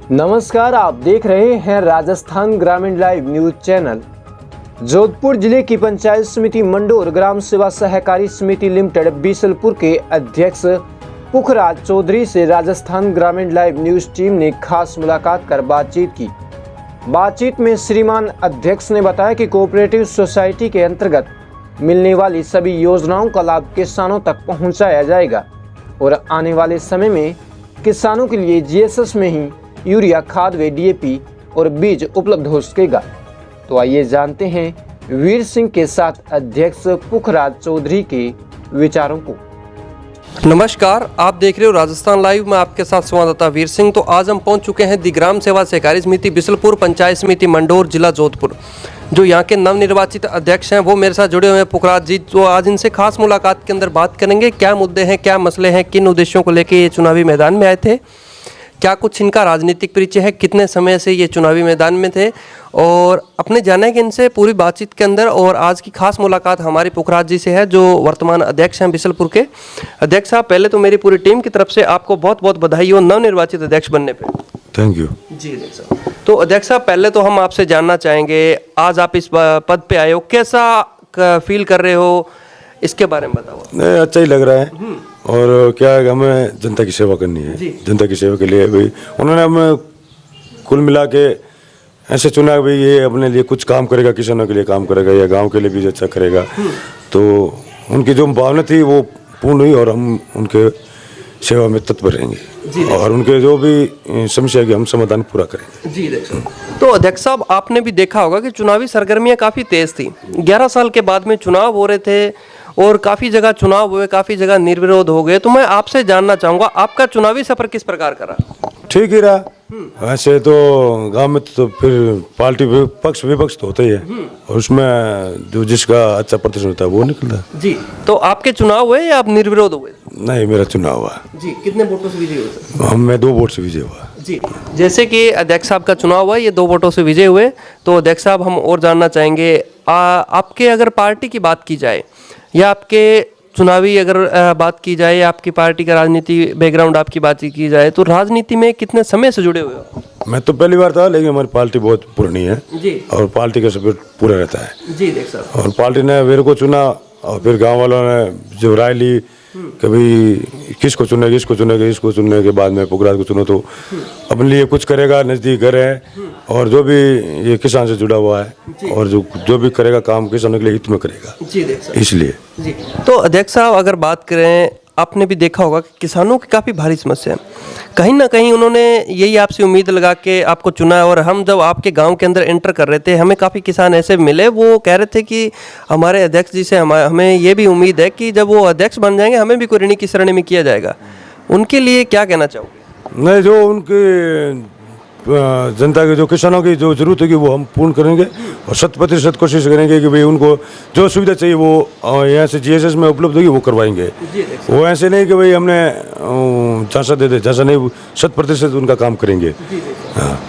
नमस्कार, आप देख रहे हैं राजस्थान ग्रामीण लाइव न्यूज चैनल। जोधपुर जिले की पंचायत समिति मंडोर ग्राम सेवा सहकारी समिति लिमिटेड बीसलपुर के अध्यक्ष पुखराज चौधरी से राजस्थान ग्रामीण लाइव न्यूज टीम ने खास मुलाकात कर बातचीत की। बातचीत में श्रीमान अध्यक्ष ने बताया कि कोऑपरेटिव सोसाइटी के अंतर्गत मिलने वाली सभी योजनाओं का लाभ किसानों तक पहुंचाया जाएगा और आने वाले समय में किसानों के लिए जीएसएस में ही यूरिया खाद व डीएपी और बीज उपलब्ध हो सकेगा। तो आइए जानते हैं वीर सिंह के साथ अध्यक्ष पुखराज चौधरी के विचारों को। नमस्कार, आप देख रहे हो राजस्थान लाइव में आपके साथ संवाददाता वीर सिंह। तो आज हम पहुंच चुके हैं दी ग्राम सेवा सहकारी समिति बिसलपुर पंचायत समिति मंडोर जिला जोधपुर। जो यहाँ के नवनिर्वाचित अध्यक्ष हैं वो मेरे साथ जुड़े हुए हैं पुखराज जी। तो आज इनसे खास मुलाकात के अंदर बात करेंगे, क्या मुद्दे हैं, क्या मसले हैं, किन उद्देश्यों को लेकर ये चुनावी मैदान में आए थे, क्या कुछ इनका राजनीतिक परिचय है, कितने समय से ये चुनावी मैदान में थे, और अपने जानेंगे इनसे पूरी बातचीत के अंदर। और आज की खास मुलाकात हमारी पुखराज जी से है जो वर्तमान अध्यक्ष हैं बिसलपुर के। अध्यक्ष साहब, पहले तो मेरी पूरी टीम की तरफ से आपको बहुत बहुत बधाई हो नवनिर्वाचित अध्यक्ष बनने पे। थैंक यू जी अध्यक्ष साहब। तो अध्यक्ष साहब, पहले तो हम आपसे जानना चाहेंगे, आज आप इस पद पे आए हो, कैसा फील कर रहे हो, इसके बारे में बताओ। नहीं, अच्छा ही लग रहा है। और क्या है, हमें जनता की सेवा करनी है। जनता की सेवा के लिए भाई उन्होंने हमें कुल मिला के ऐसे चुना भाई ये अपने लिए कुछ काम करेगा, किसानों के लिए काम करेगा या गांव के लिए भी अच्छा करेगा। तो उनकी जो भावना थी वो पूर्ण हुई और हम उनके सेवा में तत्पर रहेंगे और उनके जो भी समस्या की हम समाधान पूरा करेंगे। जी अध्यक्ष। तो अध्यक्ष साहब, आपने भी देखा होगा कि चुनावी सरगर्मियां काफ़ी तेज थी। 11 साल के बाद में चुनाव हो रहे थे और काफ़ी जगह चुनाव हुए, काफ़ी जगह निर्विरोध हो गए। तो मैं आपसे जानना चाहूँगा, आपका चुनावी सफर किस प्रकार का रहा? ठीक ही रहा। वैसे तो गांव में तो फिर पार्टी पक्ष विपक्ष तो होता ही है और उसमें जो जिसका अच्छा प्रदर्शन होता है वो निकलता है। जी। तो आपके चुनाव हुए या आप निर्विरोध हुए? नहीं, मेरा चुनाव हुआ। जी। कितने वोटों से विजय हुए? मैं 2 वोट से विजय हुआ। जी। जैसे कि अध्यक्ष साहब का चुनाव हुआ, ये 2 वोटों से विजय हुए। तो अध्यक्ष साहब, हम और जानना चाहेंगे, आपके अगर पार्टी की बात की जाए या आपके चुनावी अगर बात की जाए, आपकी पार्टी का राजनीति बैकग्राउंड आपकी बात की जाए, तो राजनीति में कितने समय से जुड़े हुए हो? मैं तो पहली बार था, लेकिन हमारी पार्टी बहुत पुरानी है जी। और पार्टी का सपोर्ट पूरा रहता है। जी देख साहब। और पार्टी ने मेरे को चुना और फिर गांव वालों ने जो राय ली, कभी किसको चुनेगा, इसको चुनने के बाद में पुखराज को चुनो तो अपने लिए कुछ करेगा, नज़दीक घर है और जो भी ये किसान से जुड़ा हुआ है और जो भी करेगा काम किसानों के लिए हित में करेगा। जी देख साहब। इसलिए जी। तो अध्यक्ष साहब, अगर बात करें, आपने भी देखा होगा कि किसानों की काफ़ी भारी समस्या है। कहीं ना कहीं उन्होंने यही आपसे उम्मीद लगा के आपको चुना। और हम जब आपके गांव के अंदर एंटर कर रहे थे, हमें काफ़ी किसान ऐसे मिले, वो कह रहे थे कि हमारे अध्यक्ष जी से हमें ये भी उम्मीद है कि जब वो अध्यक्ष बन जाएंगे हमें भी कोई ऋणी की श्रेणी में किया जाएगा। उनके लिए क्या कहना चाहोगे? नहीं, जो उनके जनता के जो किसानों की जो जरूरत होगी वो हम पूर्ण करेंगे और 100% कोशिश करेंगे कि भाई उनको जो सुविधा चाहिए वो यहाँ से जीएसएस में उपलब्ध होगी वो करवाएंगे। वो ऐसे नहीं कि भाई हमने झांसा दे दे, झांसा नहीं, 100% उनका काम करेंगे। हाँ।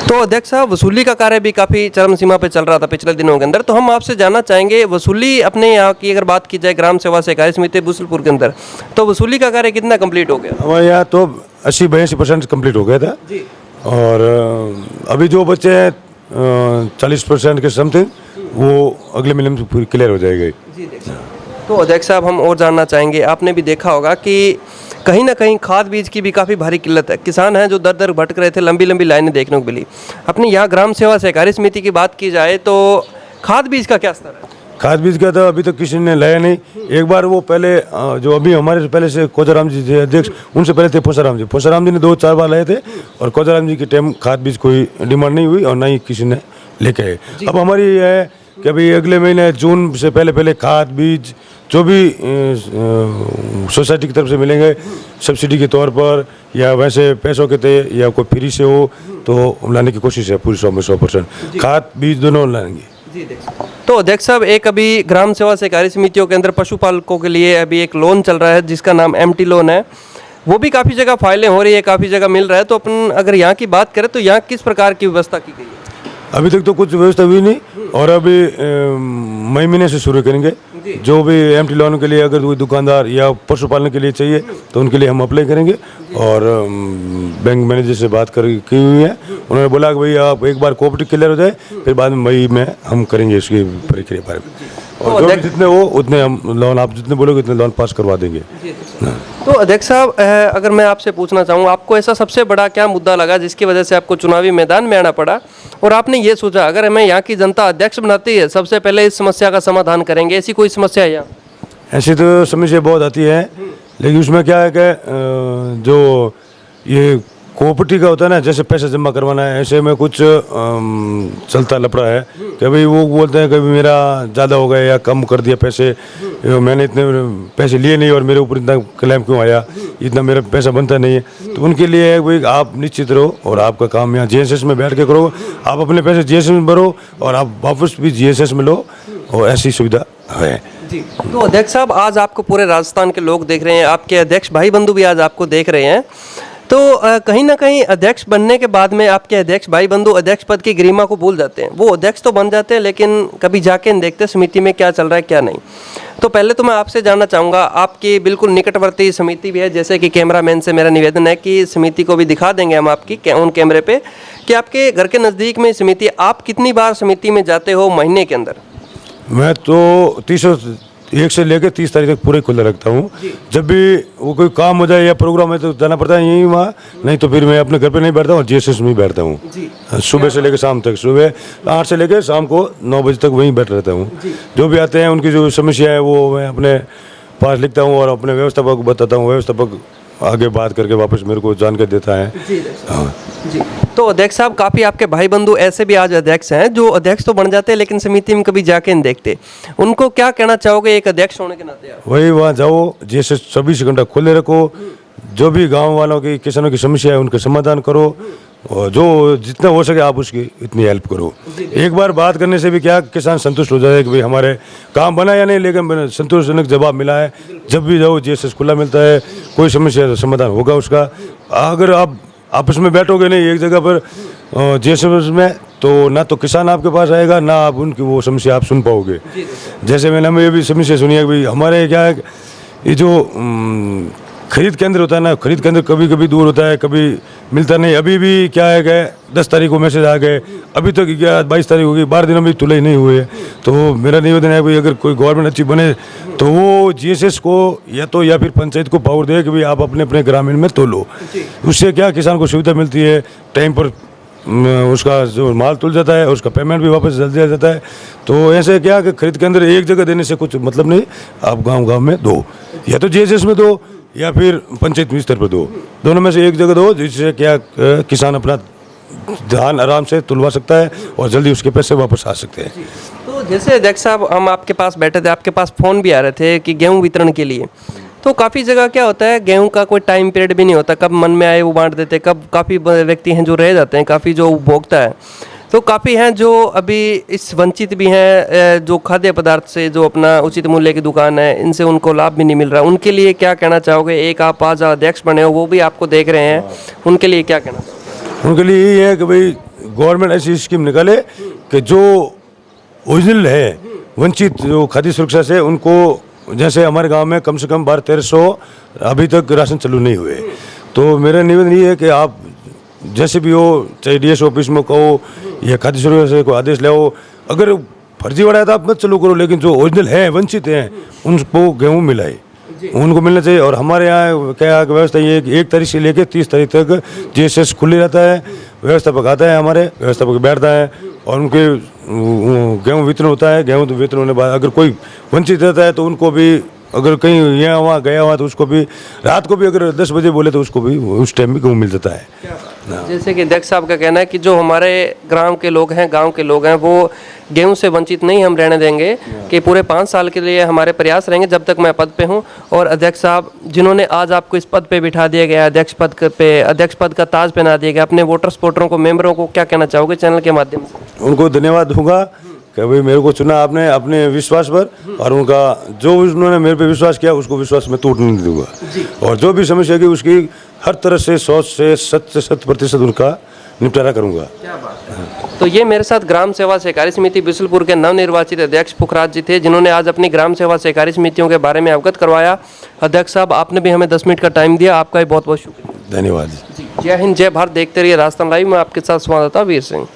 तो अध्यक्ष साहब, वसूली का कार्य भी काफ़ी चरम सीमा पे चल रहा था पिछले दिनों के अंदर। तो हम आपसे जानना चाहेंगे, वसूली अपने यहाँ की अगर बात की जाए ग्राम सेवा सहकारी समिति बिसलपुर के अंदर, तो वसूली का कार्य कितना कंप्लीट हो गया? हमारे यहाँ तो 80-82% कम्प्लीट हो गया था जी। और अभी जो बच्चे हैं 40% के समथिंग वो अगले महीने में पूरी क्लियर हो जाएगी। जी। तो अध्यक्ष साहब, हम और जानना चाहेंगे, आपने भी देखा होगा कि कहीं ना कहीं खाद बीज की भी काफ़ी भारी किल्लत है। किसान हैं जो दर दर भटक रहे थे, लंबी लंबी लाइनें देखने को मिली। अपने यहाँ ग्राम सेवा सहकारी समिति की बात की जाए तो खाद बीज का क्या स्तर है? खाद बीज का तो अभी तक किसी ने लाया नहीं। एक बार वो पहले जो अभी हमारे से पहले से कोजाराम जी थे अध्यक्ष, उनसे पहले थे फोसाराम जी ने 2-4 बार लाए थे और कोजाराम जी के टाइम खाद बीज कोई डिमांड नहीं हुई और ना ही किसी ने लेके आए। अब हमारी ये है कि अभी अगले महीने जून से पहले खाद बीज जो भी सोसाइटी की तरफ से मिलेंगे सब्सिडी के तौर पर या वैसे पैसों के थे या कोई फ्री से हो तो लाने की कोशिश है पूरी 100% खाद बीज दोनों लाएंगे। तो अध्यक्ष साहब, एक अभी ग्राम सेवा सहकारी समितियों के अंदर पशुपालकों के लिए अभी एक लोन चल रहा है जिसका नाम एमटी लोन है। वो भी काफ़ी जगह फाइलें हो रही है, काफ़ी जगह मिल रहा है। तो अपन अगर यहाँ की बात करें तो यहाँ किस प्रकार की व्यवस्था की गई है? अभी तक तो कुछ व्यवस्था हुई नहीं और अभी मई महीने से शुरू करेंगे जो भी एमटी लोन के लिए अगर कोई दुकानदार या पशुपालन के लिए चाहिए तो उनके लिए हम अप्लाई करेंगे। और बैंक मैनेजर से बात की हुई है, उन्होंने बोला कि भाई आप एक बार कोऑपरेटिव क्लियर हो जाए फिर बाद में मई में हम करेंगे इसकी प्रक्रिया बारे में। और जो भी जितने हो उतने हम लोन, आप जितने बोलोगे उतने लोन पास करवा देंगे। तो अध्यक्ष साहब, अगर मैं आपसे पूछना चाहूँ, आपको ऐसा सबसे बड़ा क्या मुद्दा लगा जिसकी वजह से आपको चुनावी मैदान में आना पड़ा और आपने ये सोचा अगर हमें यहाँ की जनता अध्यक्ष बनाती है सबसे पहले इस समस्या का समाधान करेंगे? ऐसी कोई समस्या है यहाँ? ऐसी तो समस्या बहुत आती है, लेकिन उसमें क्या है कि जो ये कोऑपरेटिव का होता है ना, जैसे पैसा जमा करवाना है, ऐसे में कुछ चलता लफड़ा है कि भाई वो बोलते हैं कभी मेरा ज़्यादा हो गया या कम कर दिया पैसे, मैंने इतने पैसे लिए नहीं और मेरे ऊपर इतना क्लेम क्यों आया, इतना मेरा पैसा बनता नहीं है। तो उनके लिए भाई आप निश्चित रहो और आपका काम यहाँ जीएसएस में बैठ के करो, आप अपने पैसे जीएसएस में भरो और आप वापस भी जीएसएस में लो, और ऐसी सुविधा है। तो अध्यक्ष साहब, आज आपको पूरे राजस्थान के लोग देख रहे हैं, आपके अध्यक्ष भाई बंधु भी आज आपको देख रहे हैं, तो कहीं ना कहीं अध्यक्ष बनने के बाद में आपके अध्यक्ष भाई बंधु अध्यक्ष पद की गरिमा को भूल जाते हैं। वो अध्यक्ष तो बन जाते हैं लेकिन कभी जाके नहीं देखते समिति में क्या चल रहा है क्या नहीं। तो पहले तो मैं आपसे जानना चाहूँगा, आपकी बिल्कुल निकटवर्ती समिति भी है, जैसे कि कैमरामैन से मेरा निवेदन है कि समिति को भी दिखा देंगे हम आपकी ऑन कैमरे पे कि आपके घर के नज़दीक में समिति, आप कितनी बार समिति में जाते हो महीने के अंदर? मैं तो 1 से लेकर 30 तारीख तक पूरे खुला रखता हूँ। जब भी वो कोई काम हो जाए या प्रोग्राम है तो जाना पड़ता है यहीं वहाँ, नहीं तो फिर मैं अपने घर पे नहीं बैठता हूँ, जीएसएस में ही बैठता हूँ। सुबह से लेकर शाम तक, सुबह 8 से लेकर शाम को 9 बजे तक वहीं बैठ रहता हूँ। जो भी आते हैं उनकी जो समस्या है वो मैं अपने पास लिखता हूँ और अपने व्यवस्थापक को बताता हूँ, व्यवस्थापक आगे बात करके वापस मेरे को जानकारी देता है। हाँ जी। तो अध्यक्ष साहब, काफ़ी आपके भाई बंधु ऐसे भी आज अध्यक्ष हैं जो अध्यक्ष तो बन जाते हैं लेकिन समिति में कभी जाके नहीं देखते, उनको क्या कहना चाहोगे एक अध्यक्ष होने के नाते? आप वही वहाँ जाओ, जैसे 24 घंटा खुले रखो, जो भी गांव वालों की किसानों की समस्या है उनका समाधान करो और जो जितना हो सके आप उसकी इतनी हेल्प करो। एक बार बात करने से भी क्या किसान संतुष्ट हो जाए कि भाई हमारे काम बना या नहीं, लेकिन संतोषजनक जवाब मिला है। जब भी जाओ जीएसएस खुला मिलता है, कोई समस्या समाधान होगा उसका। अगर आप आपस में बैठोगे नहीं एक जगह पर जीएसएस में, तो ना तो किसान आपके पास आएगा ना आप उनकी वो समस्या आप सुन पाओगे। जैसे मैंने ये भी समस्या सुनी है कि भाई हमारे क्या है, ये जो खरीद केंद्र होता है ना, खरीद केंद्र कभी कभी दूर होता है, कभी मिलता नहीं। अभी भी क्या है कि 10 तारीख को मैसेज आ गए, अभी तक क्या 22 तारीख हो गई, 12 दिनों में तुले नहीं हुए। तो मेरा निवेदन है भाई अगर कोई गवर्नमेंट अच्छी बने तो वो जीएसएस को या फिर पंचायत को पावर दे कि भाई आप अपने अपने ग्रामीण में तोलो। उससे क्या किसान को सुविधा मिलती है, टाइम पर उसका जो माल तुल जाता है, उसका पेमेंट भी वापस जल्दी आ जाता है। तो ऐसे क्या कि खरीद केंद्र एक जगह देने से कुछ मतलब नहीं, आप गाँव गाँव में दो, या तो जीएसएस में दो या फिर पंचायत स्तर पर दो, दोनों में से एक जगह दो, जिससे क्या किसान अपना धान आराम से तुलवा सकता है और जल्दी उसके पैसे वापस आ सकते हैं। तो जैसे अध्यक्ष साहब, हम आपके पास बैठे थे, आपके पास फ़ोन भी आ रहे थे कि गेहूं वितरण के लिए, तो काफ़ी जगह क्या होता है गेहूं का कोई टाइम पीरियड भी नहीं होता, कब मन में आए वो बांट देते, कब काफ़ी व्यक्ति हैं जो रह जाते हैं, काफ़ी जो उपभोक्ता है, तो काफ़ी हैं जो अभी इस वंचित भी हैं, जो खाद्य पदार्थ से जो अपना उचित मूल्य की दुकान है, इनसे उनको लाभ भी नहीं मिल रहा। उनके लिए क्या कहना चाहोगे? एक आप आज अध्यक्ष बने हो, वो भी आपको देख रहे हैं, उनके लिए क्या कहना चाहोगे? उनके लिए यही है कि भाई गवर्नमेंट ऐसी स्कीम निकाले कि जो ओरिजिनल है वंचित जो खाद्य सुरक्षा से, उनको जैसे हमारे गांव में कम से कम 1200-1300 अभी तक राशन चालू नहीं हुए। तो मेरा निवेदन ये है कि आप जैसे भी हो, चाहे डीएस ऑफिस में कहो या खाद्य सुरक्षा से कोई आदेश लाओ, अगर फर्जीवाड़ा है तो आप मत चालू करो, लेकिन जो ओरिजिनल है वंचित हैं उनको गेहूँ मिलाए, उनको मिलना चाहिए। और हमारे यहाँ क्या व्यवस्था ये है कि 1 तारीख से लेकर 30 तारीख तक जीएसएस खुले रहता है, व्यवस्थापक आता है, हमारे व्यवस्थापक बैठता है और उनके गेहूँ वितरण होता है। गेहूँ वितरण होने के बाद अगर कोई वंचित रहता है तो उनको भी, अगर कहीं यहाँ वहाँ गया हुआ तो उसको भी रात को भी अगर 10 बजे बोले तो उसको भी उस टाइम भी गेहूँ मिल जाता है। जैसे कि अध्यक्ष साहब का कहना है कि जो हमारे ग्राम के लोग हैं, गांव के लोग हैं, वो गेहूं से वंचित नहीं हम रहने देंगे, कि पूरे 5 साल के लिए हमारे प्रयास रहेंगे जब तक मैं पद पे हूं। और अध्यक्ष साहब, जिन्होंने आज आपको इस पद पे बिठा दिया गया, अध्यक्ष पद का ताज पहना दिया गया, अपने वोटर सपोर्टरों को, मेंबरों को क्या कहना चाहोगे चैनल के माध्यम से? उनको धन्यवाद दूंगा कि भाई मेरे को चुना आपने अपने विश्वास पर, और उनका जो उन्होंने मेरे पे विश्वास किया उसको विश्वास में टूटने नहीं दूंगा। और जो भी समस्या की उसकी हर तरह से 100 से 100% उनका निपटारा करूँगा। तो ये मेरे साथ ग्राम सेवा सहकारी समिति बिशुलपुर के नवनिर्वाचित अध्यक्ष पुखराज जी थे, जिन्होंने आज अपनी ग्राम सेवा सहकारी समितियों के बारे में अवगत करवाया। अध्यक्ष साहब, आपने भी हमें 10 मिनट का टाइम दिया, आपका भी बहुत बहुत शुक्रिया। धन्यवाद। जय हिंद, जय भारत। देखते रहिए राजस्थान लाइव में आपके साथ संवाददाता वीर सिंह।